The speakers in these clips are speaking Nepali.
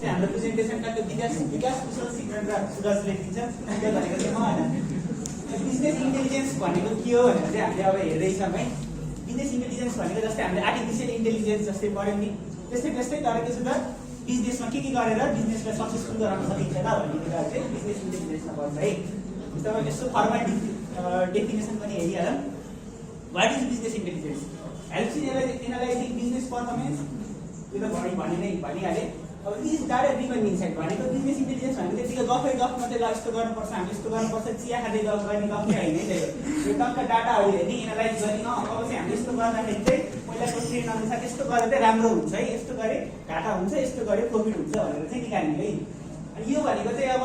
चाहिँ हाम्रो प्रेजेन्टेसनका त्यो विकास कुशल सिक्रेट र सुरज लेखिन्छ त्यो भनेको चाहिँ होइन बिजनेस इन्टेलिजेन्स भनेको के हो भनेर चाहिँ हामीले अब हेर्दैछौँ है बिजनेस इन्टेलिजेन्स भनेको जस्तै हामीले आर्टिफिसियल इन्टेलिजेन्स जस्तै पढ्यौँ नि त्यस्तै तर के छ त बिजनेसमा के गरेर बिजनेसलाई सक्सेसफुल गराउन सकिन्छ त भन्ने कुरा चाहिँ बिजनेस इन्टेलिजेन्समा पर्छ है जस्तो अब यस्तो फर्मल डेफिनेसन पनि हेरिहालौँ what is business intelligence helps in analysing business performance त्यो त भनिहालेँ अब इज डाटा ड्रिभन इन्साइट भनेको बिजनेस इन्टेलिजेन्स भनेको त्यतिकै गफ मात्रै ल यस्तो गर्नुपर्छ हामीले यस्तो गर्नुपर्छ चिया खाँदै गर्ने गफै होइन है यो टक्क डाटाहरू हेर्ने एनालाइज गर्ने अब चाहिँ हामीले यस्तो गर्दाखेरि चाहिँ पहिलाको ट्रेन अनुसार यस्तो गरेर चाहिँ राम्रो हुन्छ है यस्तो गरे घाटा हुन्छ यस्तो गरे प्रफिट हुन्छ भनेर चाहिँ निकाल्ने है अनि यो भनेको चाहिँ अब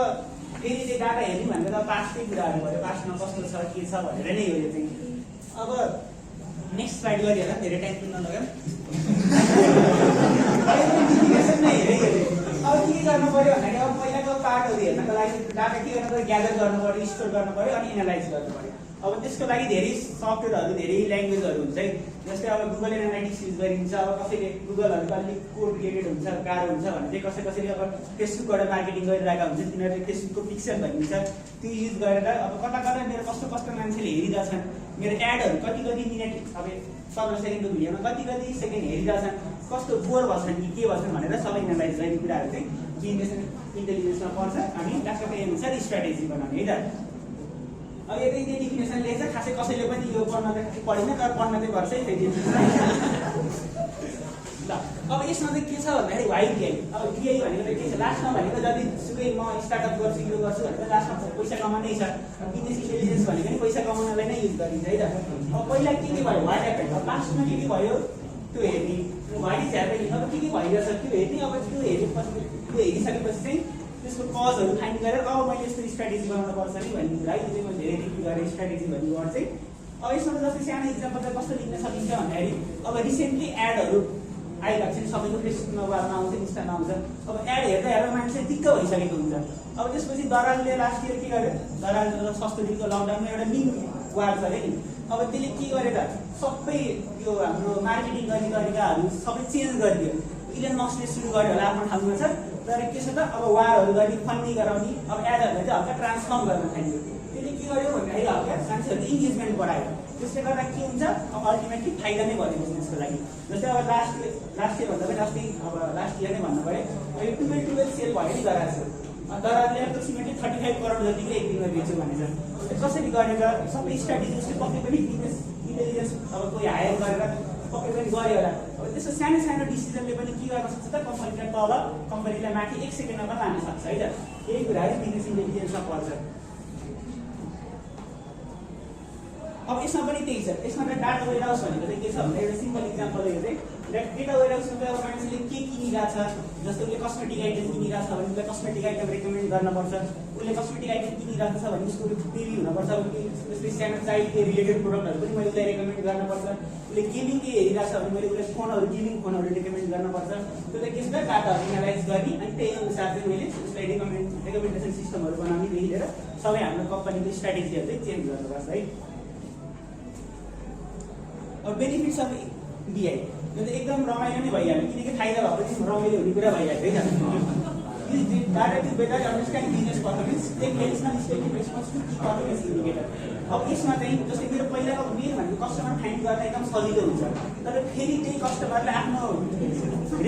फेरि चाहिँ डाटा हेर्ने भनेको त पास्टकै कुराहरू भयो पास्टमा कस्तो छ के छ भनेर नै हो यो चाहिँ अब नेक्स्ट स्लाइड गरिहाल धेरै टाइम पनि नलगाऊँ नै हेरेँ अब के गर्नु पर्यो भन्दाखेरि अब पहिलाको पार्टहरू हेर्नको लागि डाटा के गर्नु पर्यो ग्यादर गर्नु पर्यो स्टोर गर्नु पर्यो अनि एनालाइज गर्नु पर्यो अब त्यसको लागि धेरै सफ्टवेयरहरू धेरै ल्याङ्ग्वेजहरू हुन्छ है जस्तै अब गुगल एनालाइटिक्स युज गरिन्छ अब कसैले गुगलहरूको अलिक कोड रिलेटेड हुन्छ गाह्रो हुन्छ भने चाहिँ कसैले अब फेसबुकबाट मार्केटिङ गरिरहेका हुन्छ तिनीहरूले फेसबुकको पिक्सल भनिन्छ त्यो युज गरेर अब कता मेरो कस्तो मान्छेले हेरिरहेछन् मेरो एडहरू कति मिनट अब 15 सेकेन्डको भिडियोमा कति सेकेन्ड हेरिरहेछन् कस्तो बोर भन्छन् कि के भन्छन् भनेर सबै एनालाइज गर्ने कुराहरू चाहिँ बिजनेस इन्टेलिजेन्समा पर्छ अनि ट्याक्कै अनुसार स्ट्राटेजी बनाउने है त अब यतै त्यो डिफिनेसनले चाहिँ खासै कसैले पनि यो पढ्न त खासै पढेन तर पढ्न चाहिँ गर्छै फेरि ल अब यसमा चाहिँ के छ भन्दाखेरि YDI अब DI भनेको चाहिँ के छ लास्टमा भनेको जतिसुकै म स्टार्टअप गर्छु यो गर्छु भनेर लास्टमा पैसा कमाउनै छ बिजनेस इन्टेलिजेन्स भनेको नि पैसा कमाउनलाई नै युज गरिन्छ है त अब पहिला के भयो वाट ह्यापन अब लास्टमा के भयो त्यो हेर्ने वाट इज ह्यापनिङ अब के भइरहेछ त्यो हेर्ने अब त्यो हेरेपछि त्यो हेरिसकेपछि चाहिँ त्यसको कजहरू फाइन्ड गरेर अब मैले यस्तो स्ट्राटेजी बनाउनु पर्छ नि भन्ने कुरा है यो चाहिँ मैले धेरै रिभ्यू गरेँ स्ट्राटेजी भन्ने वर्ड चाहिँ अब यसमा जस्तै सानो इक्जाम्पल चाहिँ कस्तो लिन सकिन्छ भन्दाखेरि अब रिसेन्टली एडहरू आइरहेको छ नि सबैको फेसबुकमा वारमा आउँछ इन्स्टामा आउँछ अब एड हेर्दा मान्छे दिक्क भइसकेको हुन्छ अब त्यसपछि दलालले लास्ट इयर के गर्यो दलाल सस्तो दिनको लकडाउनमा एउटा मिन वार चल्यो नि अब त्यसले के गरे त सबै यो हाम्रो मार्केटिङ गर्ने तरिकाहरू सबै चेन्ज गरिदियो इलन मस्कले सुरु गर्यो होला आफ्नो ठाउँमा छ तर के छ त अब वारहरू गर्ने फन्डिङ गराउने अब एडहरूलाई चाहिँ हल्का ट्रान्सफर्म गर्न थाल्यो त्यसले के गर्यो भन्दाखेरि हल्का मान्छेहरूको इन्गेजमेन्ट बढायो त्यसले गर्दा के हुन्छ अब अल्टिमेटली फाइदा नै भयो बिजनेसको लागि जस्तै अब लास्ट इयर भन्दा पनि अस्ति अब लास्ट इयर नै भन्नु पऱ्यो यो 12 सेल भयो नि दराजको दराजले एप्रोक्सिमेटली 35 करोड जतिको एक दिनमा बेच्यो भनेर कसरी गरेर सबै स्ट्राटेजी उसले पक्कै पनि बिजनेस इन्टेलिजेन्स अब कोही हायर गरेर पक्कै पनि गऱ्यो होला अब त्यस्तो सानो डिसिजनले पनि के गर्न सक्छ त कम्पनीलाई तल कम्पनीलाई माथि 1 सेकेन्डमा पनि लान सक्छ है त यही कुरा है बिजनेस इन्टेलिजेन्समा पर्छ अब यसमा पनि त्यही छ यसमा त डाटा वेयरहाउस भनेको चाहिँ के छ भन्दा एउटा सिम्पल इक्जाम्पल हो चाहिँ डेटा वेयरहाउसमा अब मान्छेले के किनिरहेछ जस्तो उसले कस्मेटिक आइटम किनिरहेछ भने उसले कस्मेटिक आइटम रेकमेन्ड गर्नुपर्छ उसले कस्मेटिक आइटम किनिरहेको छ भने उसको टिभी हुनुपर्छ उसले सानो चाइल्डको रिलेटेड प्रोडक्टहरू पनि मैले उसलाई रेकमेन्ड गर्नुपर्छ उसले गेमिङ के हेरिरहेछ भने मैले उसलाई फोनहरू गेमिङ फोनहरू रेकमेन्ड गर्नुपर्छ त्यसले के छ डाटाहरू एनालाइज गर्ने अनि त्यही अनुसार चाहिँ मैले उसलाई रेकमेन्डेसन सिस्टमहरू बनाउनेदेखि लिएर सबै हाम्रो कम्पनीको स्ट्राटेजीहरू चाहिँ चेन्ज गर्नुपर्छ है अब बेनिफिट्स अफ BI यो चाहिँ एकदम रमाइलो नै भइहाल्यो किनकि फाइदा भएपछि रमाइलो हुने कुरा भइहाल्यो है त data to better understand business performance take additional static response to key performance indicator अब यसमा चाहिँ जस्तै मेरो पहिलाको मेन भनेको कस्टमर फाइन्ड गर्न एकदम सजिलो हुन्छ तर फेरि त्यही कस्टमरलाई आफ्नो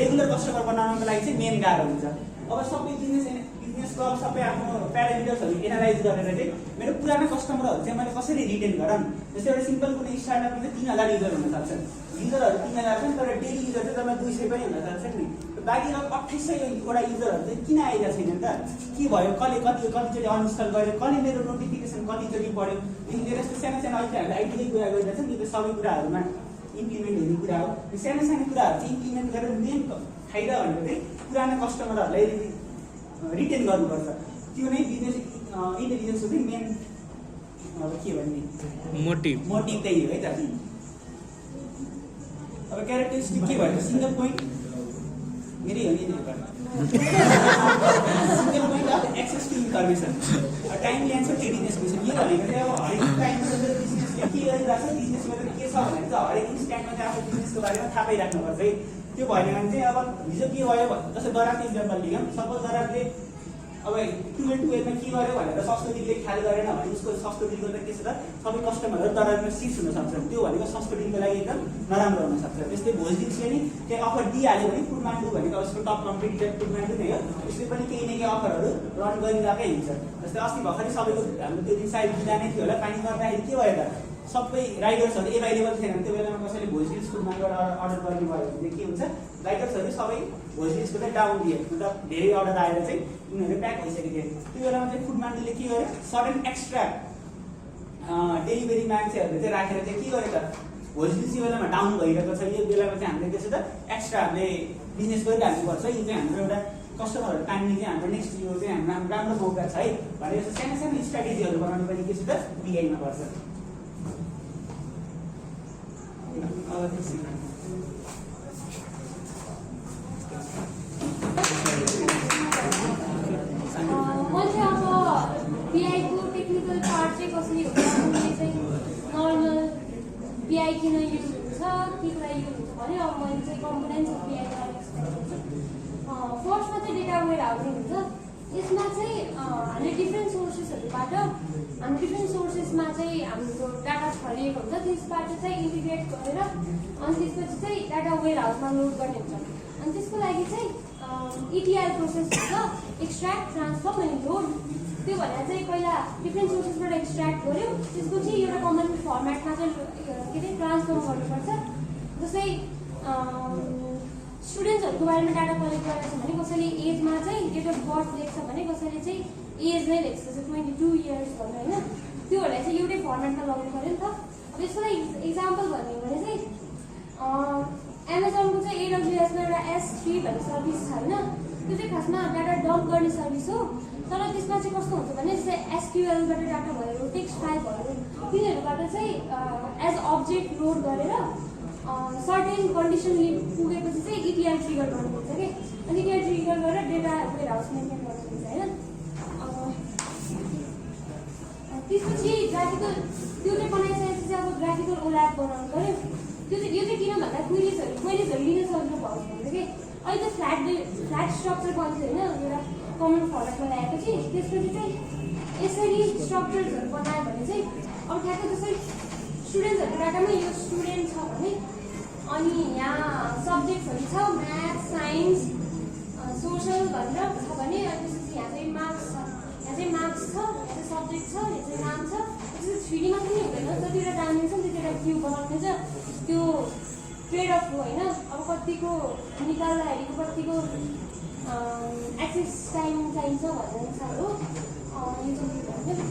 रेगुलर कस्टमर बनाउनको लागि चाहिँ मेन गाह्रो हुन्छ अब सबै बिजनेसको अब सबै आफ्नो प्यारामिटर्सहरू एनालाइज गरेर चाहिँ मेरो पुरानो कस्टमरहरू चाहिँ मैले कसरी रिटेन गरौँ जस्तै एउटा सिम्पल कुनै स्टार्टअपमा चाहिँ 3000 युजर हुन सक्छन् युजरहरू 3000 छन् तर डेली युजर चाहिँ तपाईँ 200 पनि हुन सक्छन् नि बाँकी अब 2800 वटा युजरहरू चाहिँ किन आइरहेको छैन त के भयो कतिचोटि अनइन्स्टल गर्यो कसले मेरो नोटिफिकेसन कतिचोटि पढ्यो यदि धेरै यस्तो सानो अहिले हामीले आइटीकै कुरा गरिरहेछ नि त्यो सबै कुराहरूमा इम्प्लिमेन्ट हुने कुरा हो सानो कुराहरू चाहिँ इम्प्लिमेन्ट गरेर मेन फाइदा भनेको चाहिँ पुरानो कस्टमरहरूलाई रिटेन गर्नुपर्छ त्यो नै बिजनेस इन्टेलिजेन्सको चाहिँ मेन अब के भन्ने मोटिभ त्यही हो है त अब क्यारेक्टरिस्टिक के भयो सिंगल पोइन्ट मेरै हो नि single point of access to information time land readiness question यो भनेको चाहिँ अब हरेक टाइममा बिजनेसले के गरिरहेको छ बिजनेसमा के छ भनेर चाहिँ हरेक इन्स्ट्यान्टमा चाहिँ आफ्नो बिजनेसको बारेमा थाहा पाइराख्नुपर्छ है त्यो भएन भने चाहिँ अब हिजो के भयो भने जस्तै दरारको इक्जाम्पल लियौँ सपोज दरारले अब 12-12 के गर्यो भनेर संस्कृतिले ख्याल गरेन भने उसको संस्कृतिको त के छ त सबै कस्टमरहरू दरारमा सिफ्ट हुन सक्छ त्यो भनेको संस्कृतिको लागि एकदम नराम्रो हुन सक्छ त्यस्तै भोजदिल्सले नि केही अफर दिइहाल्यो भने फुडमान्डु भनेको उसको टप कम्पिटिटर फुडमान्डु नै हो उसले पनि केही न केही अफरहरू रन गरिरहेकै हुन्छ जस्तै अस्ति भर्खरै सबैको हाम्रो त्यो दिन सायद बिदा नै थियो होला पानी पर्दाखेरि के भयो त सबै राइडर्सहरू एभाइलेबल थिएन त्यो बेलामा कसैले भोजदिल्स फुडमान्डुबाट अर्डर गर्ने भयो भने के हुन्छ राइडर्सहरू सबै भोजदिल्सको चाहिँ डाउन दिए मतलब धेरै अर्डर आएर चाहिँ उनीहरू प्याक भइसकेको थियो त्यो बेलामा चाहिँ फुडमान्डुले के गर्यो सडन एक्स्ट्रा डेलिभरी मान्छेहरूले चाहिँ राखेर चाहिँ के गर्यो त भोजदिल्स यो बेलामा डाउन भइरहेको छ यो बेलामा चाहिँ हामीले त्यसो त एक्स्ट्रा हामीले बिजनेस गरिहाल्नुपर्छ यो चाहिँ हाम्रो एउटा कस्टमरहरू तान्ने चाहिँ हाम्रो नेक्स्ट यो चाहिँ हाम्रो राम्रो मौका छ है भनेर यस्तो सानो सानो स्ट्राटेजीहरू बनाउनु पनि के छ त बिगाइनु पर्छ मैले अब पिआईको टेक्निकल पार्ट चाहिँ कसरी हुन्छ चाहिँ नर्मल पिआई किन युज हुन्छ के कुरा युज हुन्छ भने अब मैले चाहिँ कम्पोनेन्ट्स अफ पिआईलाई एक्सप्लेन गर्छु फर्स्टमा चाहिँ डेटा वेयर हाउसिङ हुन्छ यसमा चाहिँ हामीले डिफ्रेन्ट सोर्सेसहरूबाट हामी डिफ्रेन्ट सोर्सेसमा चाहिँ हाम्रो डाटा छरिएको हुन्छ त्यसबाट चाहिँ इन्टिग्रेट गरेर अनि त्यसपछि चाहिँ डाटा वेयर हाउसमा लोड गर्ने हुन्छ अनि त्यसको लागि चाहिँ इटिएल प्रोसेस हुन्छ एक्सट्र्याक्ट ट्रान्सफर्म अनि लोड त्यो भनेर चाहिँ पहिला डिफ्रेन्ट सोर्सेसबाट एक्सट्र्याक्ट गऱ्यो त्यसपछि एउटा कमन फर्मेटमा चाहिँ के अरे ट्रान्सफर्म गर्नुपर्छ जस्तै स्टुडेन्ट्सहरूको बारेमा डाटा कलेक्ट गरेको छ भने कसैले एजमा चाहिँ डेट अफ बर्थ लेख्छ भने कसैले चाहिँ एज नै लेख्छ जस्तै 22 इयर्स भन्नु होइन त्योहरूलाई चाहिँ एउटै फर्मेटमा लगाउनु पऱ्यो नि त अब यसको लागि इक्जाम्पल भन्यो भने चाहिँ एमाजोनको चाहिँ एडब्ल्युएसमा एउटा S3 भन्ने सर्भिस छ होइन त्यो चाहिँ खासमा डाटा डम्प गर्ने सर्भिस हो तर त्यसमा चाहिँ कस्तो हुन्छ भने जस्तै एसक्युएलबाट डाटा भयो टेक्स्ट फाइलहरू तिनीहरूबाट चाहिँ एज अब्जेक्ट लोड गरेर सर्टेन कन्डिसन पुगेपछि चाहिँ इटिएल ट्रिगर गर्नुपर्छ कि अनि इटिएल ट्रिगर गरेर डेटा वेयर हाउस मेन्टेन गर्नुपर्छ होइन त्यसपछि ग्राफिकल त्यो चाहिँ बनाइसकेपछि चाहिँ अब ग्राफिकल ओल्याप बनाउनु पऱ्यो त्यो चाहिँ यो चाहिँ किन भन्दा क्वेरिजहरू लिन सक्नु पाउँछ भने कि अहिले त फ्ल्याट स्ट्रक्चर बन्छ होइन एउटा कमन फर्मेटमा ल्याएपछि त्यसपछि चाहिँ यसरी स्ट्रक्चर्सहरू बनायो भने चाहिँ अब ठ्याक्कै जस्तै स्टुडेन्ट्सहरूको डाटामा यो स्टुडेन्ट छ भने अनि यहाँ सब्जेक्ट्सहरू छ म्याथ साइन्स सोसल भनेर छ भने अनि त्यसपछि यहाँ चाहिँ मार्क्स छ यहाँ चाहिँ मार्क्स छ यहाँ चाहिँ सब्जेक्ट छ यहाँ चाहिँ नाम छ त्यसपछि 3D मा पनि हुँदैन जतिवटा डाइमेन्सन त्यतिवटा क्यु बनाउने चाहिँ त्यो ट्रेड अफ हो होइन अब कतिको निकाल्दाखेरिको कतिको एक्सेस टाइम चाहिन्छ भन्ने अनुसार हो यो चाहिँ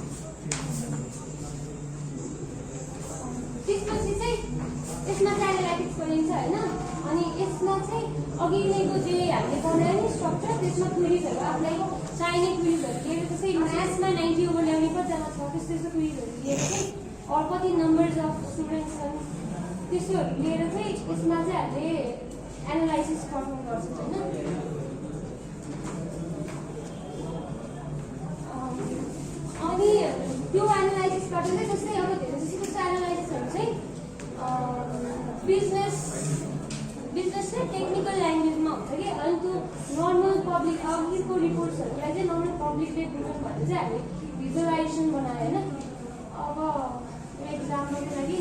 त्यसपछि चाहिँ यसमा चाहिँ एनालाइटिक्स गरिन्छ होइन अनि यसमा चाहिँ अघि नैको जे हामीले बनायो नि स्ट्रक्चर त्यसमा क्वेरिजहरू आफूलाई चाहिने क्वेरिजहरू लिएर जस्तै म्याथ्समा 90 ओभर ल्याउने कतिजना छ त्यस्तो क्वेरिजहरू लिएर चाहिँ अरू कति नम्बर्स अफ स्टुडेन्ट्स छन् त्यस्तोहरू लिएर चाहिँ यसमा चाहिँ हामीले एनालाइसिस पर्फर्म गर्छौँ होइन अनि त्यो एनालाइसिसबाट चाहिँ जस्तै अब धेरै जस्तो त्यस्तो एनालाइसिसहरू चाहिँ बिजनेस चाहिँ टेक्निकल ल्याङ्ग्वेजमा हुन्छ कि अनि त्यो नर्मल पब्लिक अब यसको रिपोर्ट्सहरूलाई चाहिँ नर्मल पब्लिकले बुझ्नु भने चाहिँ हामीले भिजुअलाइजेसन बनायो होइन अब एक्जाम्पलको लागि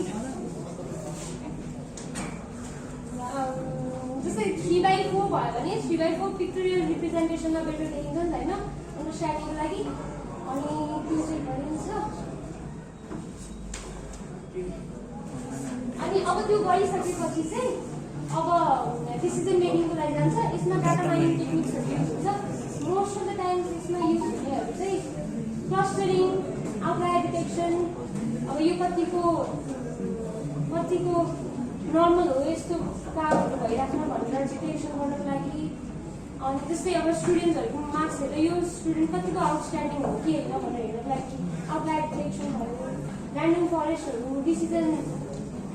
जस्तै 3/4 भयो भने 3/4 पिक्टोरियल रिप्रेजेन्टेसनमा बेटर देखिन्छ नि त होइन अन्डरस्ट्यान्डिङको लागि अनि त्यो चाहिँ गरिन्छ अनि अब त्यो गरिसकेपछि चाहिँ अब डिसिजन मेकिङको लागि जान्छ यसमा डाटा माइनिङ टेक्निक्सहरू युज हुन्छ मोस्ट अफ द टाइम्स यसमा युज हुनेहरू चाहिँ क्लस्टरिङ आउटलायर डिटेक्सन अब यो कतिको नर्मल हो यस्तो कामहरू भइराख्न भनेर डिटेक्सन गर्नको लागि अनि त्यस्तै अब स्टुडेन्ट्सहरूको मार्क्स हेरेर यो स्टुडेन्ट कतिको आउटस्ट्यान्डिङ हो कि होइन भनेर हेर्नको लागि आउटलायर डिटेक्सन भयो ऱ्यान्डम फरेस्टहरू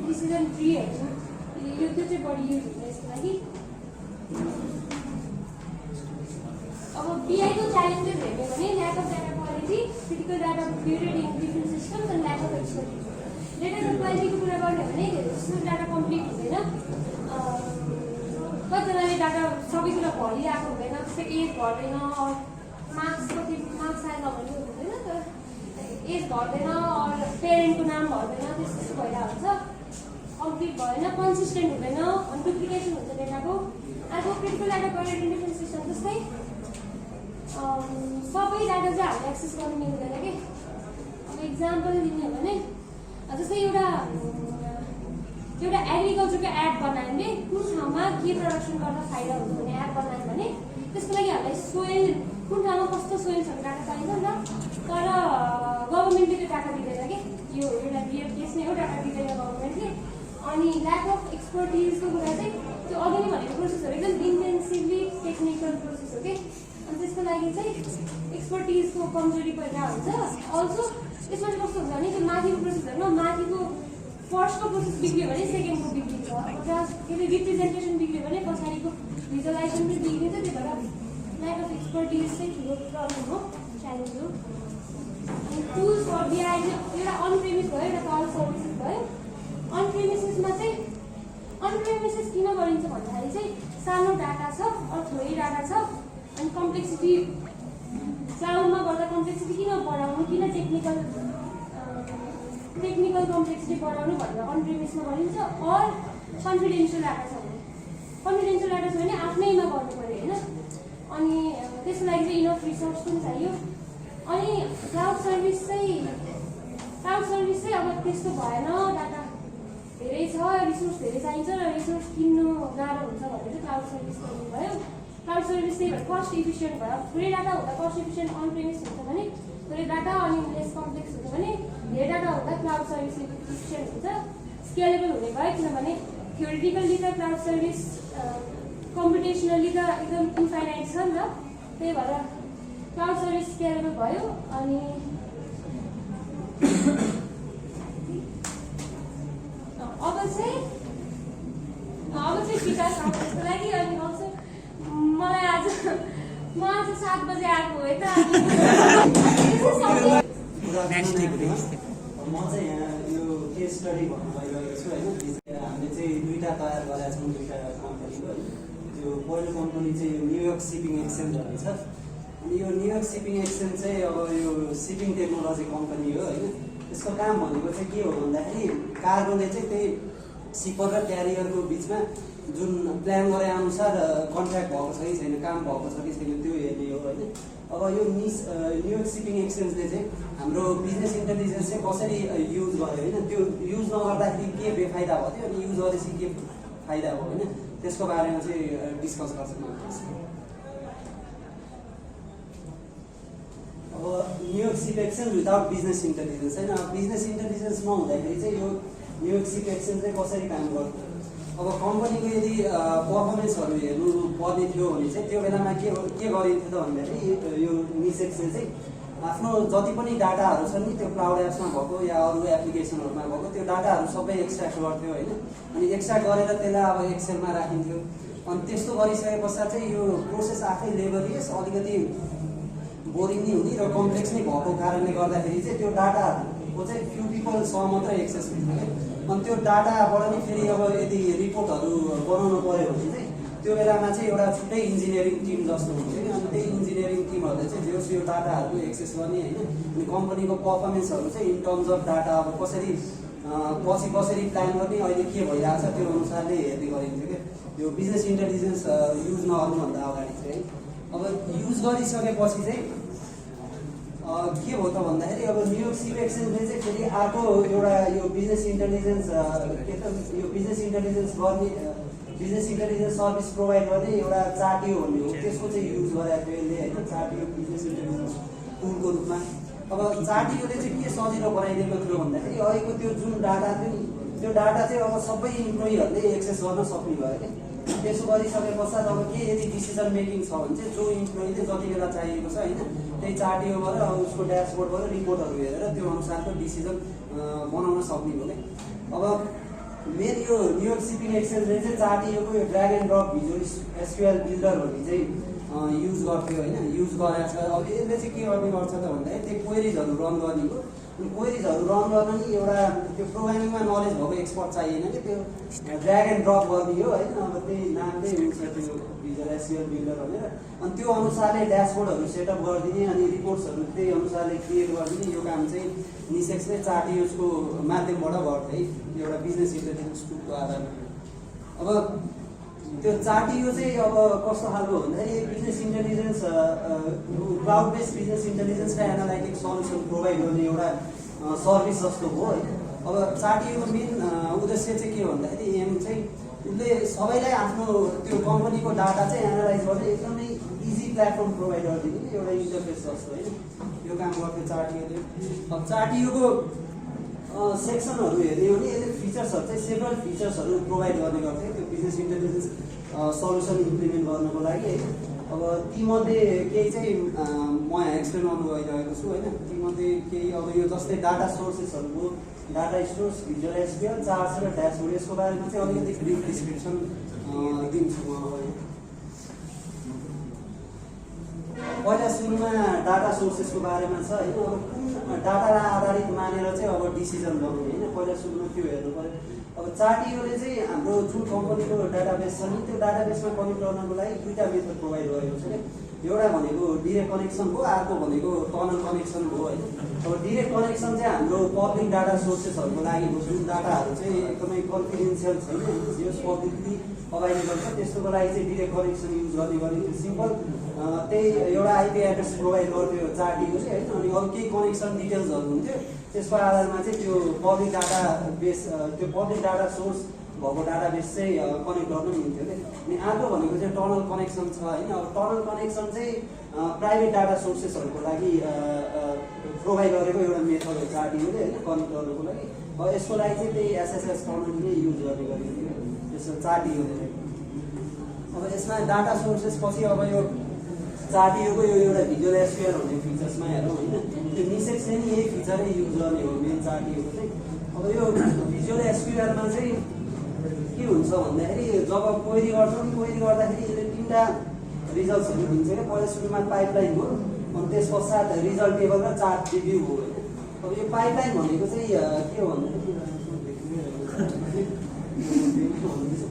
डिसिजन ट्रीहरू यो त्यो चाहिँ बढी युज हुन्छ यसको लागि अब पिआईको च्यालेन्जेस हेर्ने भने lack of data quality critical data ब्युटेड in different systems and lack of expertise data क्वालिटीको कुरा गर्ने भने जस्तो डाटा कम्प्लिट हुँदैन कतिजनाले डाटा सबै कुरा भरिआएको हुँदैन, जस्तै एज भर्दैन, मार्क्स कति मार्क्स आएर भन्ने हुँदैन, तर एज भर्दैन, पेरेन्टको नाम भर्दैन, त्यस्तो भइरहेको हुन्छ, कम्प्लिट भएन, कन्सिस्टेन्ट हुँदैन, अनि डुप्लिकेसन हुन्छ डेटाको। अर्को क्रिटिकल डाटा आइडेन्टिफिकेसन सिस्टम, जस्तै सबै डाटा चाहिँ हामीले एक्सेस गर्नु मिल्दैन कि। अब इक्जाम्पल दिने हो भने जस्तै एउटा एग्रिकल्चरको एड बनायो भने कुन ठाउँमा के प्रडक्सन गर्दा फाइदा हुन्छ भन्ने एड बनायो भने त्यसको लागि हामीलाई सोइल कुन ठाउँमा कस्तो सोइल्सहरू डाटा चाहिन्छ नि त, तर गभर्मेन्टले त्यो डाटा दिँदैन कि। यो एउटा त्यसमा एउटा डाटा दिँदैन गभर्मेन्टले। अनि ल्याक अफ एक्सपर्टिजको कुरा चाहिँ त्यो अघि नै भनेको प्रोसेसहरू एकदम इन्टेन्सिभली टेक्निकल प्रोसेस हो कि, अनि त्यसको लागि चाहिँ एक्सपर्टिजको कमजोरी परिरहेको हुन्छ। अल्सो यसमा चाहिँ कस्तो हुन्छ भने त्यो माथिको प्रोसेसहरूमा माथिको फर्स्टको प्रोसेस बिग्रियो भने सेकेन्डको बिग्रिन्छ, त्यसले रिप्रेजेन्टेसन बिग्रियो भने पछाडिको भिजुअलाइजेसन पनि बिग्रिन्छ। त्यही भएर ल्याक अफ एक्सपर्टिज चाहिँ ठुलो प्रब्लम हो, च्यालेन्ज हो। अनि टुल्स फर बिआई एउटा अन प्रेमिस भयो, एउटा क्लाउड सर्भिसेस भयो। अन प्रेमिसेसमा चाहिँ अन प्रेमिसेस किन गरिन्छ भन्दाखेरि चाहिँ सानो डाटा छ, थोरै डाटा छ, अनि कम्प्लेक्सिटी क्लाउडमा गर्दा कम्प्लेक्सिटी किन बढाउनु, किन टेक्निकल कम्प्लेक्सिटी बढाउनु भनेर अन प्रेमिसमा गरिन्छ। अर कन्फिडेन्सियल डाटा छ भने, कन्फिडेन्सियल डाटा छ भने आफ्नैमा गर्नु पऱ्यो होइन, अनि त्यसको लागि चाहिँ इनफ रिसोर्स पनि चाहियो। अनि क्लाउड सर्भिस चाहिँ अब त्यस्तो भएन, डाटा धेरै छ, रिसोर्स धेरै चाहिन्छ र रिसोर्स किन्नु गाह्रो हुन्छ भनेर चाहिँ क्लाउड सर्भिस गर्नु भयो। क्लाउड सर्भिस त्यही भएर कस्ट इफिसियन्ट भयो। थोरै डाटा हुँदा कस्ट इफिसियन्ट अन प्रेमिस हुन्छ भने, थोरै डाटा अनि लेस कम्प्लेक्स हुन्छ भने धेरै डाटा हुँदा क्लाउड सर्भिस इफिसियन्ट हुन्छ, स्केलेबल हुने भयो। किनभने थ्योरिटिकल्ली त क्लाउड सर्भिस कम्पिटेसनली त एकदम इन्फाइनाइट छ नि त, त्यही भएर क्लाउड सर्भिस स्केलेबल भयो। अनि अब चाहिँ विकास त्यसको लागि। अनि अल्सो मलाई आज 7 बजे आएको हो यता। म चाहिँ यहाँ यो केस स्टडी भन्नु गइरहेको छु होइन। हामीले चाहिँ दुईवटा तयार गरेका छौँ, दुईवटा कम्पनीको होइन। त्यो पहिलो कम्पनी चाहिँ यो न्युयोर्क सिपिङ एक्सचेन्ज भन्ने छ। अनि यो न्युयोर्क सिपिङ एक्सचेन्ज चाहिँ अब यो सिपिङ टेक्नोलोजी कम्पनी हो होइन। यसको काम भनेको चाहिँ के हो भन्दाखेरि कार्गोले चाहिँ त्यही सिपर र क्यारियरको बिचमा जुन प्लान गरे अनुसार कन्ट्र्याक्ट भएको छ कि छैन, काम भएको छ कि छैन, त्यो हेर्ने हो होइन। अब यो न्युयोर्क सिपिङ एक्सचेन्जले चाहिँ हाम्रो बिजनेस इन्टेलिजेन्स चाहिँ कसरी युज गर्यो होइन, त्यो युज नगर्दाखेरि के बेफाइदा भयो थियो अनि युज गरेपछि के फाइदा भयो होइन, त्यसको बारेमा चाहिँ डिस्कस गर्छौँ। अब न्युयोर्क सिप एक्सचेन्ज विदाउट बिजनेस इन्टेलिजेन्स होइन। बिजनेस इन्टेलिजेन्स नहुँदाखेरि चाहिँ यो न्युयोर्क सिप एक्सचेन्ज चाहिँ कसरी काम गर्छ। अब कम्पनीको यदि पर्फर्मेन्सहरू हेर्नु पर्ने थियो भने चाहिँ त्यो बेलामा के गरिन्थ्यो त भन्दाखेरि यो निसेक्सले चाहिँ आफ्नो जति पनि डाटाहरू छन् नि त्यो क्लाउड एप्समा भएको या अरू एप्लिकेसनहरूमा भएको त्यो डाटाहरू सबै एक्सट्र्याक्ट गर्थ्यो होइन। अनि एक्सट्र्याक्ट गरेर त्यसलाई अब एक्सेलमा राखिन्थ्यो। अनि त्यस्तो गरिसके पश्चात चाहिँ यो प्रोसेस आफै लेबरियस अलिकति बोरिङ नै हुने र कम्प्लेक्स नै भएको कारणले गर्दाखेरि चाहिँ त्यो डाटाको चाहिँ फ्यु पिपलसँग मात्रै एक्सेस हुन्छ क्या। अनि त्यो डाटाबाट नि फेरि अब यदि रिपोर्टहरू बनाउनु पऱ्यो भने चाहिँ त्यो बेलामा चाहिँ एउटा छुट्टै इन्जिनियरिङ टिम जस्तो हुन्थ्यो कि। अनि त्यही इन्जिनियरिङ टिमहरूले चाहिँ जो यो डाटाहरूको एक्सेस गर्ने होइन। अनि कम्पनीको पर्फर्मेन्सहरू चाहिँ इन टर्म्स अफ डाटा अब कसरी प्लान गर्ने, अहिले के भइरहेको छ त्यो अनुसारले हेर्ने गरिन्थ्यो क्या। यो बिजनेस इन्टेलिजेन्स युज नगर्नुभन्दा अगाडि चाहिँ अब युज गरिसकेपछि चाहिँ के हो त भन्दाखेरि अब न्युयोर्क सिप एक्सचेन्जले चाहिँ फेरि अर्को एउटा यो बिजनेस इन्टेलिजेन्स सर्भिस प्रोभाइड गर्ने एउटा चार्टियो भन्ने हो, त्यसको चाहिँ युज गरेको थियो यसले होइन। चार्टियो बिजनेस इन्टेलिजेन्स टुलको रूपमा। अब चार्टियोले चाहिँ के सजिलो बनाइदिएको थियो भन्दाखेरि अहिलेको त्यो जुन डाटा थियो नि त्यो डाटा चाहिँ अब सबै इम्प्लोइहरूले एक्सेस गर्न सक्ने भयो क्या। त्यसो गरिसके पश्चात अब के यदि डिसिजन मेकिङ छ भने चाहिँ जो इम्प्लोइले जति बेला चाहिएको छ होइन त्यही चार्टियोबाट अब उसको ड्यासबोर्डबाट रिपोर्टहरू हेरेर त्यो अनुसारको डिसिजन बनाउन सक्ने हो क्या। अब मेन यो न्युयोर्क सिपिङ एक्सचेन्जले चाहिँ चार्टियोको यो drag and drop visual SQL builder भन्ने चाहिँ युज गर्थ्यो होइन, युज गरेको छ। अब यसले चाहिँ के गर्ने गर्छ त भन्दाखेरि त्यो क्वेरिजहरू रन गर्ने हो। अनि क्वेरिजहरू रन गर्न नि एउटा त्यो प्रोग्रामिङमा नलेज भएको एक्सपर्ट चाहिएन कि, त्यो ड्र्याग एन्ड ड्रप गर्ने हो होइन। अब त्यही नामले हुन्छ त्यो भिजुअल एसक्युएल बिल्डर भनेर। अनि त्यो अनुसारले ड्यासबोर्डहरू सेटअप गरिदिने अनि रिपोर्ट्सहरू त्यही अनुसारले क्रिएट गरिदिने यो काम चाहिँ निसेक्सले चार्टियोजको माध्यमबाट गर्थ्यो है, एउटा बिजनेस इन्टेलिजेन्स टुलको आधारमा। अब त्यो चार्टियो चाहिँ अब कस्तो खालको भन्दाखेरि business intelligence cloud based business intelligence र एनालाइटिक्स सल्युसन प्रोभाइड गर्ने एउटा सर्भिस जस्तो हो होइन। अब चार्टियोको मेन उद्देश्य चाहिँ के हो भन्दाखेरि एम चाहिँ उसले सबैलाई आफ्नो त्यो कम्पनीको डाटा चाहिँ एनालाइज गर्ने एकदमै इजी प्लेटफर्म प्रोभाइड गरिदिने एउटा इन्टरफेस जस्तो होइन, यो काम गर्थ्यो चार्टियोले। अब चार्टियोको सेक्सनहरू हेर्ने हो भने यसले फिचर्सहरू चाहिँ सेभरल फिचर्सहरू प्रोभाइड गर्ने गर्थ्यो त्यो बिजनेस इन्टेलिजेन्स सल्युसन इम्प्लिमेन्ट गर्नको लागि है। अब तीमध्ये केही चाहिँ म यहाँ एक्सप्लेन गर्नु गइरहेको छु होइन। तीमध्ये केही अब यो जस्तै डाटा सोर्सेसहरू हो, data stores, visual SQL, charts र ड्यासबोर्ड, यसको बारेमा चाहिँ अलिकति ब्रिफ डिस्क्रिप्सन दिन्छु म अब। पहिला सुरुमा डाटा सोर्सेसको बारेमा छ होइन। अब कुन डाटालाई आधारित मानेर चाहिँ अब डिसिजन गर्नु होइन, पहिला सुरुमा त्यो हेर्नु पऱ्यो। अब चार्टियोले चाहिँ हाम्रो जुन कम्पनीको डाटाबेस छ नि त्यो डाटाबेसमा कनेक्ट गर्नको लागि दुईवटा मेथड प्रोभाइड गरेको छ क्या। एउटा भनेको डिरेक्ट कनेक्सन हो, अर्को भनेको टनल कनेक्सन हो होइन। अब डिरेक्ट कनेक्सन चाहिँ हाम्रो पब्लिक डाटा सोर्सेसहरूको लागि हो, जुन डाटाहरू चाहिँ एकदमै कन्फिडेन्सियल छैन, जस पब्लिकली अभाइलेबल छ, त्यस्तोको लागि चाहिँ डिरेक्ट कनेक्सन युज गर्ने गरिन्थ्यो। सिम्पल त्यही एउटा आइपी एड्रेस प्रोभाइड गर्थ्यो चार्टियोले होइन। अनि अरू केही कनेक्सन डिटेल्सहरू हुन्थ्यो, त्यसको आधारमा चाहिँ त्यो पब्लिक डाटा बेस, त्यो पब्लिक डाटा सोर्स भएको डाटाबेस चाहिँ कनेक्ट गर्न मिल्थ्यो क्या। अनि अर्को भनेको चाहिँ टनल कनेक्सन छ होइन। अब टनल कनेक्सन चाहिँ प्राइभेट डाटा सोर्सेसहरूको लागि प्रोभाइड गरेको एउटा मेथड हो चार्टियोले होइन, कनेक्ट गर्नको लागि। अब यसको लागि चाहिँ त्यही एसएसएस टनल नै युज गर्ने गरिन्थ्यो त्यसो चार्टियोले चाहिँ। अब यसमा डाटा सोर्सेस पछि अब यो चार्टियोको यो एउटा भिजुअल एसक्युएल भन्ने फिचर्समा हेरौँ होइन। त्यो निसेक्सले नि यही फिचरै युज गर्ने हो मेन चार्टियोको चाहिँ। अब यो भिजुअल एसक्युएलमा चाहिँ के हुन्छ भन्दाखेरि जब क्वेरी गर्छौँ नि, क्वेरी गर्दाखेरि यसले तिनवटा रिजल्ट्सहरू दिन्छ क्या। पहिला सुरुमा पाइपलाइन हो, अनि त्यस पश्चात रिजल्ट टेबल र चार्ट रिभ्यू हो होइन। अब यो पाइपलाइन भनेको चाहिँ के हो भन्दाखेरि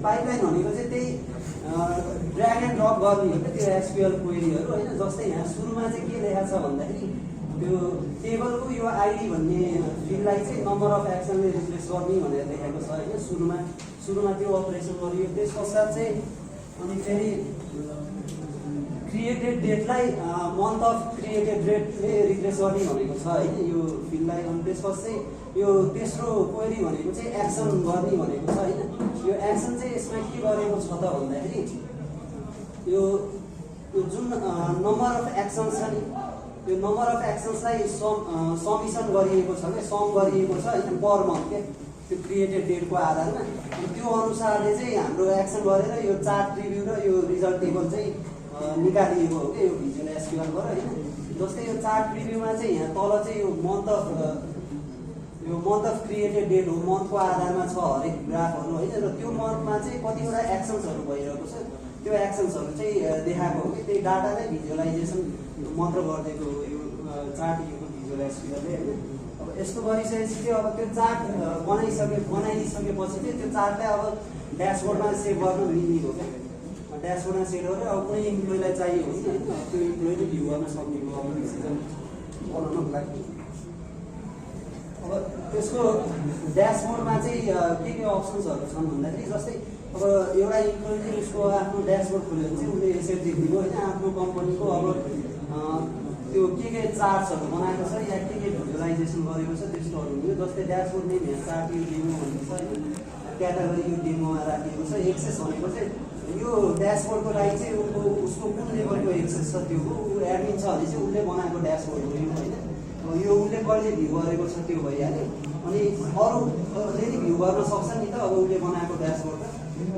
पाइपलाइन भनेको चाहिँ त्यही ड्र्याग एन्ड ड्रप गर्ने हो क्या त्यो एसक्युएल क्वेरीहरू होइन। जस्तै यहाँ सुरुमा चाहिँ के लेखाएको छ भन्दाखेरि त्यो टेबलको यो आइडी भन्ने फिल्डलाई चाहिँ नम्बर अफ एक्सनले रिप्लेस गर्ने भनेर लेखेको छ होइन। सुरुमा त्यो अपरेसन गरियो। त्यस पश्चात चाहिँ अनि फेरि क्रिएटेड डेटलाई मन्थ अफ क्रिएटेड डेटले रिप्लेस गर्ने भनेको छ होइन यो फिल्डलाई। अनि त्यसपछि चाहिँ यो तेस्रो क्वेरी भनेको चाहिँ एक्सन गर्ने भनेको छ होइन। यो एक्सन चाहिँ यसमा के गरेको छ त भन्दाखेरि यो जुन नम्बर अफ एक्सन्स छ नि, यो नम्बर अफ एक्सन्सलाई समिसन गरिएको छ क्या, सम गरिएको छ होइन पर मन्थ क्या त्यो क्रिएटेड डेटको आधारमा। अनि त्यो अनुसारले चाहिँ हाम्रो एक्सन गरेर यो चार्ट रिभ्यू र यो रिजल्ट टेबल चाहिँ निकालिएको हो क्या यो भिजुअल एसक्युएलबाट होइन। जस्तै यो चार्ट रिभ्यूमा चाहिँ यहाँ तल चाहिँ यो मन्थ अफ क्रिएटेड डेट हो, मन्थको आधारमा छ हरेक ग्राफहरू होइन। र त्यो मन्थमा चाहिँ कतिवटा एक्सन्सहरू भइरहेको छ, त्यो एक्सन्सहरू चाहिँ देखाएको हो कि त्यही डाटालाई भिजुअलाइजेसन मात्र गरिदिएको हो यो चार्टियोको भिजुअल एसक्युएलले होइन। अब यस्तो गरिसकेपछि चाहिँ अब त्यो चार्ट बनाइदिसकेपछि चाहिँ त्यो चार्टलाई अब ड्यासबोर्डमा सेभ गर्न मिल्ने हो क्या। ड्यासबोर्डमा सेभ गरेर अब कुनै इम्प्लोइलाई चाहियो भने होइन त्यो इम्प्लोइले भ्यू गर्न सक्ने हो अब डिसिजन बनाउनको लागि। अब त्यसको ड्यासबोर्डमा चाहिँ के अप्सन्सहरू छन् भन्दाखेरि जस्तै अब एउटा इम्प्लोइले उसको आफ्नो ड्यासबोर्ड खोल्यो भने चाहिँ उसले यसरी देख्दियो होइन आफ्नो कम्पनीको अब त्यो के चार्ट्सहरू बनाएको छ या के भिजुअलाइजेसन गरेको छ त्यस्तोहरू हुन्थ्यो। जस्तै ड्यासबोर्ड नेम यहाँ चार्ट यो डेमो भनेको छ होइन, क्याटेगोरी यो डेमोमा राखिएको छ। एक्सेस भनेको चाहिँ यो ड्यासबोर्डको लागि चाहिँ उसको कुन लेभलको एक्सेस छ त्यो हो, ऊ एडमिन छ भने चाहिँ उसले बनाएको ड्यासबोर्ड हो यो होइन। यो उसले कहिले भ्यू गरेको छ त्यो भइहाल्यो। अनि अरूले नि भ्यू गर्न सक्छ नि त अब उसले बनाएको ड्यासबोर्ड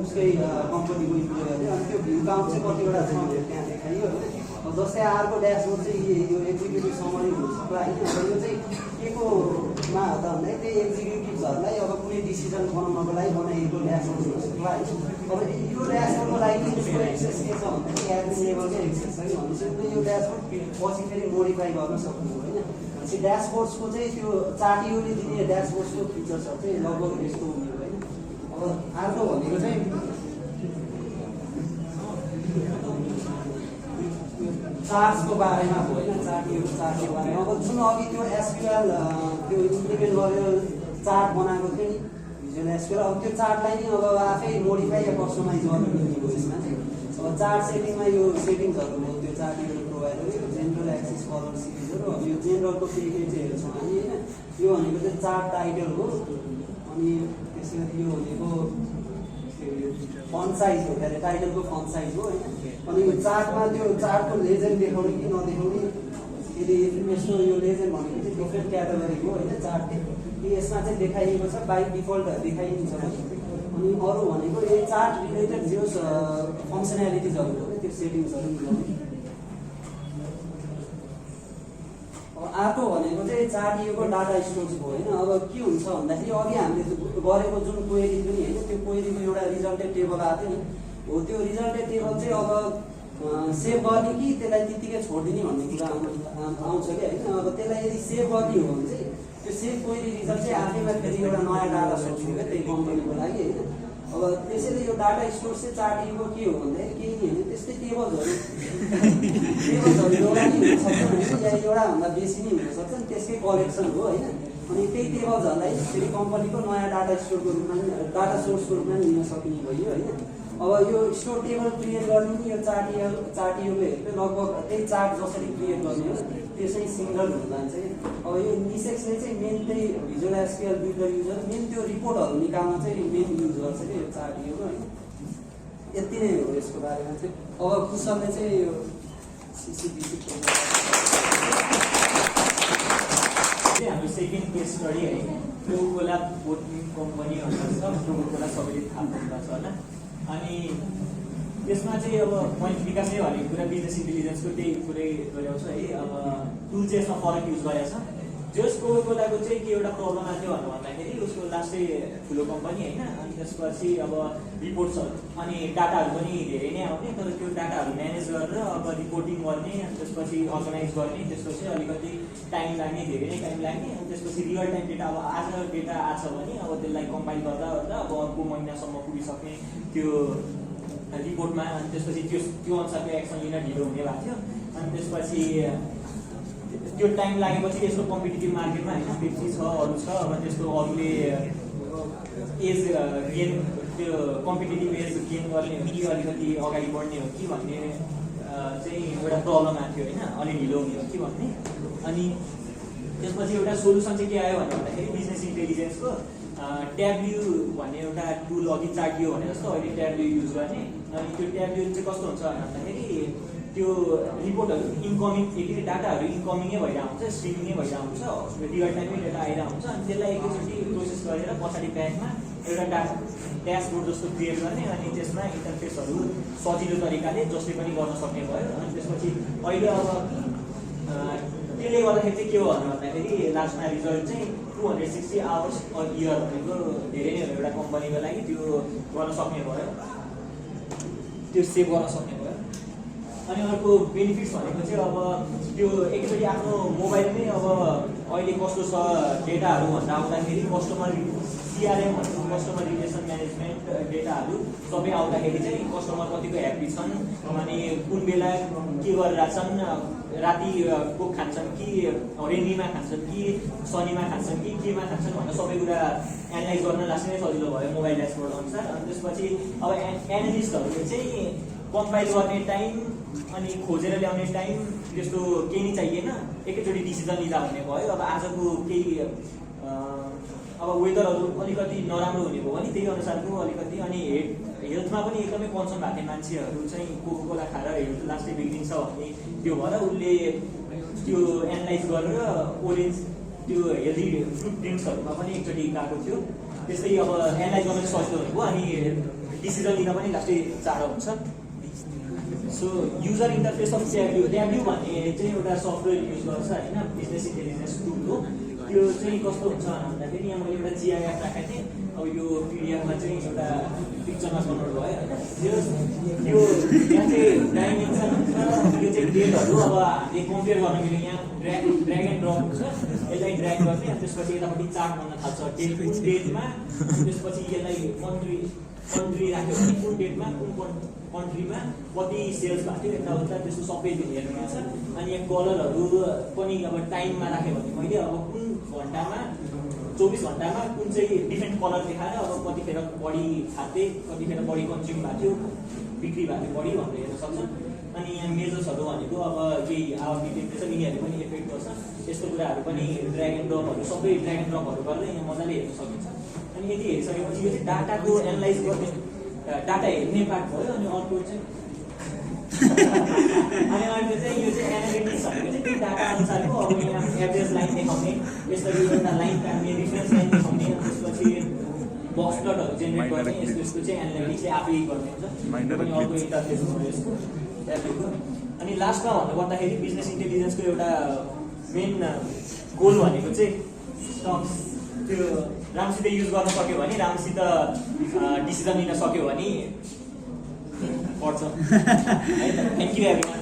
उसकै कम्पनीको इम्प्लोयरले। अनि त्यो भ्यू काउन्ट चाहिँ कतिवटा छ भनेर त्यहाँ देखाइयो होइन। जस्तै अर्को ड्यासबोर्ड चाहिँ यो एक्जिक्युटिभ समरी हुन सक्ला होइन। अब यो चाहिँ के कोमा हो त भन्दाखेरि त्यही एक्जिक्युटिभ्सहरूलाई अब कुनै डिसिजन बनाउनको लागि बनाइएको ड्यासबोर्ड हुन सक्ला होइन। अब यो ड्यासबोर्डको लागि त्यसको एक्सेस के छ भन्दाखेरि एडमिन लेभलकै एक्सेस छ कि भनेपछि उसले यो ड्यासबोर्ड पछि फेरि मोडिफाई गर्न सक्नु होइन। भनेपछि ड्यासबोर्ड्सको चाहिँ त्यो चार्टियोले दिने ड्यासबोर्ड्सको फिचर्सहरू चाहिँ लगभग यस्तो हुने होइन। अब अर्को भनेको चाहिँ चार्जको बारेमा भयो होइन, चार्टको बारेमा। अब जुन अघि त्यो एसक्युएल त्यो इम्प्लिमेन्ट गरेर चार्ट बनाएको थियो नि भिजुअल एसक्युएल, अब त्यो चार्टलाई नि अब आफै मोडिफाई या कस्टमाइज गर्नु मिल्ने यसमा चाहिँ। अब चार्ट सेटिङमा यो सेटिङ्सहरू भयो त्यो चार्टहरू प्रोभाइड गरेको जेनरल एक्सेस कलर सिरिजहरू। अब यो जेनरलको के के चाहिँ हेर्छौँ हामी होइन। यो भनेको चाहिँ चार्ट टाइटल हो, अनि त्यसै गरी यो भनेको फन्ट साइज हो, के टाइटलको फन्ट साइज हो होइन। अनि यो चार्टमा त्यो चार्टको लेजेन्ड देखाउने कि नदेखाउने, यदि यस्तो यो लेजेन्ड भनेको चाहिँ डिफ्रेन्ट क्याटेगोरीको होइन चार्ट यसमा चाहिँ देखाइएको छ, बाई डिफल्ट देखाइन्छ। अनि अरू भनेको यो चार्ट रिलेटेड जो फङ्सनालिटिजहरू हो त्यो सेटिङ्सहरू मिलाउने। अब अर्को भनेको चाहिँ चार्टिएको डाटा स्टोरेज भयो होइन। अब के हुन्छ भन्दाखेरि अघि हामीले गरेको जुन क्वेरी पनि होइन, त्यो क्वेरीको एउटा रिजल्टेड टेबल आएको थियो नि हो, त्यो रिजल्टेड टेबल चाहिँ अब सेभ गर्ने कि त्यसलाई त्यत्तिकै छोडिदिने भन्ने कुरा आउँछ कि होइन। अब त्यसलाई यदि सेभ गर्ने हो भने चाहिँ त्यो सेभ क्वेरी रिजल्ट चाहिँ आफैमा फेरि एउटा नयाँ डाटा सोर्स हो क्या त्यही कम्पनीको लागि होइन। अब त्यसैले यो डाटा स्टोर चाहिँ चार्टिएको के हो भन्दाखेरि केही नि होइन, त्यस्तै टेबल्सहरू एउटा नि हुनसक्छ या एउटाभन्दा बेसी नै हुनसक्छ नि, त्यसकै कलेक्सन हो होइन। अनि त्यही टेबल्सहरूलाई फेरि कम्पनीको नयाँ डाटा स्टोरको रूपमा डाटा सोर्सको रूपमा लिन सकिने भयो होइन। अब यो स्टोर टेबल क्रिएट गर्ने नि यो चार्टियोले हेर्नु लगभग त्यही चार्ट जसरी क्रिएट गर्ने हो त्यो चाहिँ सिङ्गल हुन जान्छ कि। अब यो निसेक्सले चाहिँ मेन त्यही visual SQL builder user main त्यो रिपोर्टहरू निकाल्न चाहिँ मेन युज गर्छ कि यो चार्टियो होइन। यति नै हो यसको बारेमा चाहिँ। अब कुशलले चाहिँ यो सिसिटिभी हाम्रो सेकेन्ड केस स्टडी है, कोकोला बोटिङ कम्पनी भनेर छ। कोकोला सबैले थाहा पाउनुपर्छ होला। अनि त्यसमा चाहिँ अब मैले विकासले भनेको कुरा बिजनेस इन्टेलिजेन्सको त्यही कुरै गराउँछु है। अब टुल चाहिँ यसमा फरक युज गरेको छ। जस कोकोलाको चाहिँ के एउटा प्रब्लम आएको थियो भन्दाखेरि उसको लास्टै ठुलो कम्पनी होइन। अनि त्यसपछि अब रिपोर्ट्सहरू अनि डाटाहरू पनि धेरै नै आउने, तर त्यो डाटाहरू म्यानेज गरेर अब रिपोर्टिङ गर्ने अनि त्यसपछि अर्गनाइज गर्ने, त्यसपछि अलिकति टाइम लाग्ने, धेरै नै टाइम लाग्ने। अनि त्यसपछि रियल टाइम डेटा अब आज डेटा आछ भने अब त्यसलाई कम्पाइल गर्दा गर्दा अब अर्को महिनासम्म पुगिसक्ने त्यो रिपोर्टमा। अनि त्यसपछि त्यो अनुसारको एक्सन लिन ढिलो हुने भएको थियो। अनि त्यसपछि त्यो टाइम लागेपछि यसको कम्पिटिटिभ मार्केटमा होइन पेप्सी छ, अरू छ, अब त्यस्तो अरूले एज गेन त्यो कम्पिटिटिभ एज गेन गर्ने हो कि अलिकति अगाडि बढ्ने हो कि भन्ने चाहिँ एउटा प्रब्लम आएको थियो होइन, अलिक ढिलो हुने हो कि भन्ने। अनि त्यसपछि एउटा सोल्युसन चाहिँ के आयो भन्दाखेरि बिजनेस इन्टेलिजेन्सको ट्याब्ल्यू भन्ने एउटा टुल अघि चार्टियो भने जस्तो अहिले ट्याब्ल्यू युज गर्ने। अनि त्यो ट्याब्ल्यू चाहिँ कस्तो हुन्छ भन्दाखेरि त्यो रिपोर्टहरू इन्कमिङ एकचोटि डाटाहरू इन्कमिङै भइरहेको हुन्छ, स्ट्रिमिङै भइरहेको हुन्छ, रियल टाइममै डेटा आइरहेको हुन्छ। अनि त्यसलाई एकैचोटि प्रोसेस गरेर पछाडि ब्याकमा एउटा ड्यासबोर्ड जस्तो क्रिएट गर्ने, अनि त्यसमा इन्टरफेसहरू सजिलो तरिकाले जसले पनि गर्न सक्ने भयो। अनि त्यसपछि अहिले अब त्यसले गर्दाखेरि चाहिँ के हो भन्दाखेरि लास्टमा रिजल्ट चाहिँ 260 आवर्स अ इयर भनेको धेरै नै हो एउटा कम्पनीको लागि। त्यो गर्न सक्ने भयो, त्यो सेभ गर्न सक्ने भयो। अनि अर्को बेनिफिट्स भनेको चाहिँ अब त्यो एकचोटि आफ्नो मोबाइलमै अब अहिले कस्तो छ डेटाहरू भन्दा आउँदाखेरि कस्टमर CRM भनेको कस्टमर रिलेसन म्यानेजमेन्ट डेटाहरू सबै आउँदाखेरि चाहिँ कस्टमर कतिको ह्याप्पी छन्, अनि कुन बेला के गरिरहेछन्, राति कोक खान्छन् कि रेनीमा खान्छन् कि शनिमा खान्छन् कि केमा खान्छन् भनेर सबै कुरा एनालाइज गर्न लास्टै नै सजिलो भयो मोबाइल ड्यासबोर्ड अनुसार। अनि त्यसपछि अब एनालिस्टहरूले चाहिँ कम्पाइल गर्ने टाइम अनि खोजेर ल्याउने टाइम त्यस्तो केही नै चाहिएन, एकैचोटि डिसिजन लिँदा हुने भयो। अब आजको केही अब वेदरहरू अलिकति नराम्रो हुने भयो भने त्यही अनुसारको अलिकति, अनि हेल्थमा पनि एकदमै कन्सर्न भएको थियो मान्छेहरू चाहिँ कोकोला खाएर हेल्थ लास्टै बिग्रिन्छ भन्ने त्यो भएर उसले त्यो एनालाइज गरेर ओरेन्ज त्यो हेल्दी फ्रुट ड्रिङ्क्सहरूमा पनि एकचोटि गएको थियो। त्यस्तै अब एनालाइज गर्न सजिलो हुने भयो, अनि डिसिजन लिन पनि लास्टै चाँडो हुन्छ। सो युजर इन्टरफेस अफ ट्याब्ल्यू भन्ने चाहिँ एउटा सफ्टवेयर युज गर्छ होइन, बिजनेस इन्टेलिजेन्स टुल हो। त्यो चाहिँ कस्तो हुन्छ भन्दाखेरि यहाँ मैले एउटा जिआइएफ राखेको थिएँ। अब यो पिडिएफमा चाहिँ एउटा पिक्चरमा कन्भर्ट भयो होइन। यो यहाँ चाहिँ डाइमेन्सन हुन्छ, यो चाहिँ डेटहरू अब हामीले कम्पेयर गर्न मिल्यो। यहाँ ड्र्याग एन्ड ड्रप हुन्छ, यसलाई ड्र्याग गर्ने अनि त्यसपछि यतापट्टि चार्ट बन्न थाल्छ डेट कुन डेटमा, त्यसपछि यसलाई कन्ट्री राख्यो भने कुन डेटमा कुन कन्ट्रीमा कति सेल्स भएको थियो यताउता त्यस्तो सबै हेर्नु मिल्छ। अनि यहाँ कलरहरू पनि अब टाइममा राख्यो भने मैले अब कुन घन्टामा 24 घन्टामा कुन चाहिँ डिफ्रेन्ट कलर देखाएर अब कतिखेर बढी खाते कतिखेर बढी कन्ज्युम भएको थियो बिक्री भएको थियो बढी भनेर हेर्न सक्छ। अनि यहाँ मेजर्सहरू भनेको अब केही आवृत्ति टेम्परेचर यिनीहरू पनि इफेक्ट गर्छ, यस्तो कुराहरू पनि ड्र्याग एन्ड ड्रपहरू सबै ड्र्याग एन्ड ड्रपहरू गरेर यहाँ मजाले हेर्न सकिन्छ। अनि यति हेरिसकेपछि यो चाहिँ डाटाको एनालाइज गर्ने डाटा हेर्ने पार्ट भयो। अनि अर्को चाहिँ यो चाहिँ एनालिटिक्स भनेको चाहिँ त्यो डाटा अनुसारको अब यहाँ एभरेज लाइन देखाउने, यसरी एउटा लाइन काट्ने, रिफरेन्स लाइन देखाउने, त्यसपछि बक्स प्लटहरू जेनेरेट गर्ने, यस्तो चाहिँ एनालिटिक्सले आफै गर्ने हुन्छ। पनि अर्को इन्टरफेस हो यसको ट्याब्लेटको। अनि लास्टमा भन्नुपर्दाखेरि बिजनेस इन्टेलिजेन्सको एउटा मेन गोल भनेको चाहिँ स्टक्स त्यो राम्रोसित युज गर्न सक्यो भने, राम्रोसित डिसिजन लिन सक्यो भने पर्छ है। Thank you everyone.